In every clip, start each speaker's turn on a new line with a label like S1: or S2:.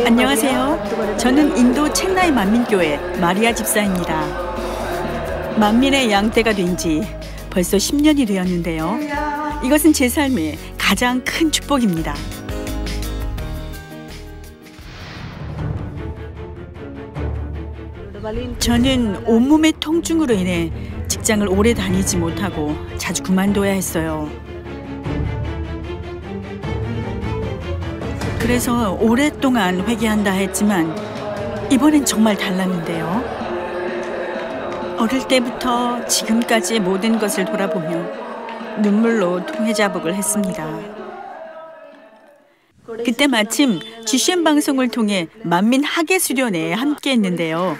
S1: 안녕하세요. 저는 인도 챈나이 만민교회 마리아 집사입니다. 만민의 양떼가 된 지 벌써 10년이 되었는데요. 이것은 제 삶의 가장 큰 축복입니다. 저는 온몸의 통증으로 인해 직장을 오래 다니지 못하고 자주 그만둬야 했어요. 그래서 오랫동안 회개한다 했지만 이번엔 정말 달랐는데요. 어릴 때부터 지금까지의 모든 것을 돌아보며 눈물로 통회자복을 했습니다. 그때 마침 GCN 방송을 통해 만민 학예 수련회에 함께 했는데요.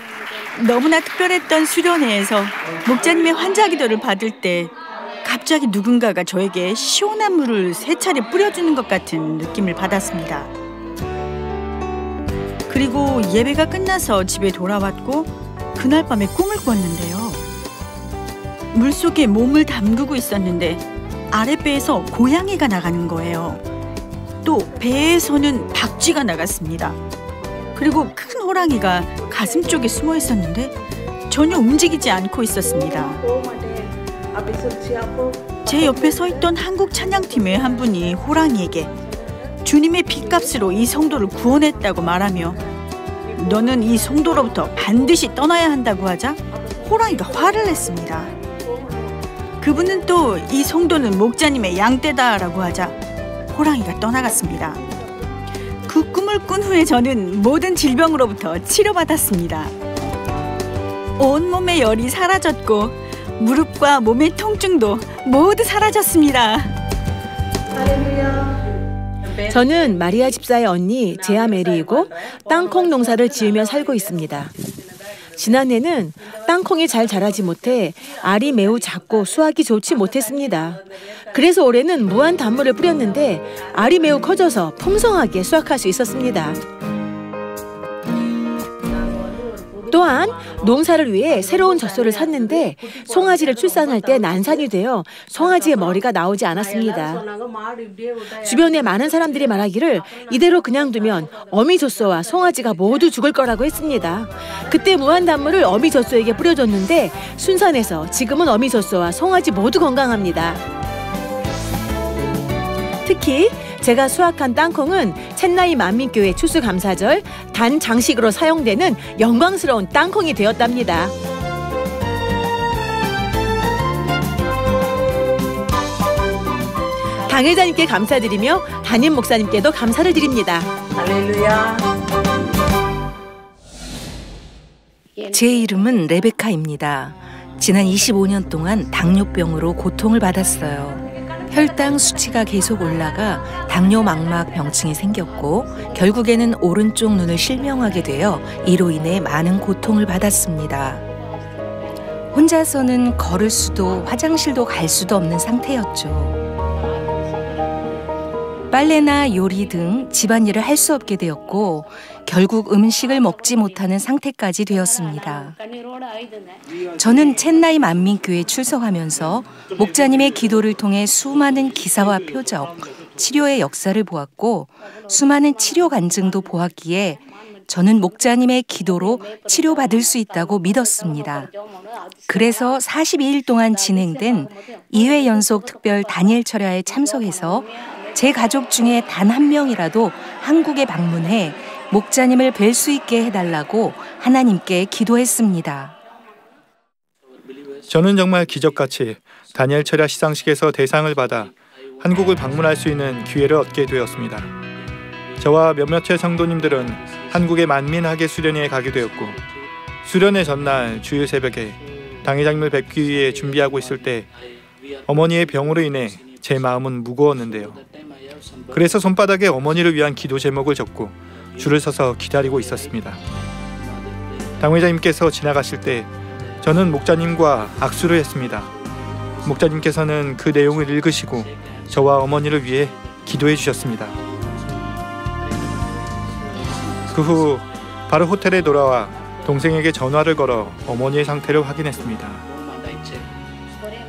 S1: 너무나 특별했던 수련회에서 목자님의 환자 기도를 받을 때 갑자기 누군가가 저에게 시원한 물을 3차례 뿌려주는 것 같은 느낌을 받았습니다. 그리고 예배가 끝나서 집에 돌아왔고 그날 밤에 꿈을 꿨는데요. 물속에 몸을 담그고 있었는데 아랫배에서 고양이가 나가는 거예요. 또 배에서는 박쥐가 나갔습니다. 그리고 큰 호랑이가 가슴 쪽에 숨어 있었는데 전혀 움직이지 않고 있었습니다. 제 옆에 서 있던 한국 찬양팀의 한 분이 호랑이에게 주님의 피값으로 이 성도를 구원했다고 말하며 너는 이 성도로부터 반드시 떠나야 한다고 하자 호랑이가 화를 냈습니다. 그분은 또 이 성도는 목자님의 양떼다라고 하자 호랑이가 떠나갔습니다. 그 꿈을 꾼 후에 저는 모든 질병으로부터 치료받았습니다. 온몸의 열이 사라졌고 무릎과 몸의 통증도 모두 사라졌습니다.
S2: 저는 마리아 집사의 언니 제아 메리이고 땅콩 농사를 지으며 살고 있습니다. 지난해는 땅콩이 잘 자라지 못해 알이 매우 작고 수확이 좋지 못했습니다. 그래서 올해는 무한 단물을 뿌렸는데 알이 매우 커져서 풍성하게 수확할 수 있었습니다. 또한 농사를 위해 새로운 젖소를 샀는데 송아지를 출산할 때 난산이 되어 송아지의 머리가 나오지 않았습니다. 주변에 많은 사람들이 말하기를 이대로 그냥 두면 어미 젖소와 송아지가 모두 죽을 거라고 했습니다. 그때 무한 단물을 어미 젖소에게 뿌려줬는데 순산해서 지금은 어미 젖소와 송아지 모두 건강합니다. 특히 제가 수확한 땅콩은 챈나이 만민교회 추수감사절 단 장식으로 사용되는 영광스러운 땅콩이 되었답니다. 당회자님께 감사드리며 담임 목사님께도 감사를 드립니다.
S3: 할렐루야.
S4: 제 이름은 레베카입니다. 지난 25년 동안 당뇨병으로 고통을 받았어요. 혈당 수치가 계속 올라가 당뇨 망막 병증이 생겼고 결국에는 오른쪽 눈을 실명하게 되어 이로 인해 많은 고통을 받았습니다. 혼자서는 걸을 수도 화장실도 갈 수도 없는 상태였죠. 빨래나 요리 등 집안일을 할 수 없게 되었고 결국 음식을 먹지 못하는 상태까지 되었습니다. 저는 챈나이 만민교회에 출석하면서 목자님의 기도를 통해 수많은 기사와 표적, 치료의 역사를 보았고 수많은 치료 간증도 보았기에 저는 목자님의 기도로 치료받을 수 있다고 믿었습니다. 그래서 42일 동안 진행된 2회 연속 특별 다니엘 철야에 참석해서 제 가족 중에 단 한 명이라도 한국에 방문해 목자님을 뵐 수 있게 해달라고 하나님께 기도했습니다.
S5: 저는 정말 기적같이 다니엘 철야 시상식에서 대상을 받아 한국을 방문할 수 있는 기회를 얻게 되었습니다. 저와 몇몇의 성도님들은 한국의 만민 학예 수련회에 가게 되었고 수련회 전날 주일 새벽에 당회장님을 뵙기 위해 준비하고 있을 때 어머니의 병으로 인해 제 마음은 무거웠는데요. 그래서 손바닥에 어머니를 위한 기도 제목을 적고 줄을 서서 기다리고 있었습니다. 당회장님께서 지나가실 때 저는 목자님과 악수를 했습니다. 목자님께서는 그 내용을 읽으시고 저와 어머니를 위해 기도해 주셨습니다. 그 후 바로 호텔에 돌아와 동생에게 전화를 걸어 어머니의 상태를 확인했습니다.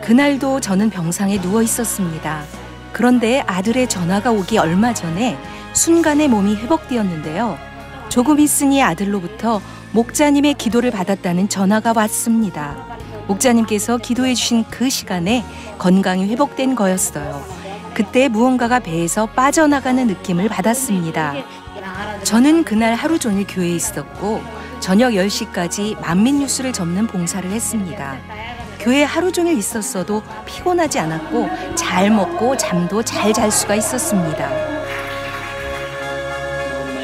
S4: 그날도 저는 병상에 누워 있었습니다. 그런데 아들의 전화가 오기 얼마 전에 순간에 몸이 회복되었는데요. 조금 있으니 아들로부터 목자님의 기도를 받았다는 전화가 왔습니다. 목자님께서 기도해 주신 그 시간에 건강이 회복된 거였어요. 그때 무언가가 배에서 빠져나가는 느낌을 받았습니다. 저는 그날 하루 종일 교회에 있었고 저녁 10시까지 만민뉴스를 접는 봉사를 했습니다. 교회에 하루 종일 있었어도 피곤하지 않았고 잘 먹고 잠도 잘 잘 수가 있었습니다.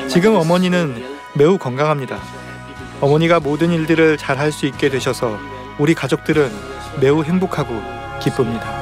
S5: 지금 어머니는 매우 건강합니다. 어머니가 모든 일들을 잘 할 수 있게 되셔서 우리 가족들은 매우 행복하고 기쁩니다.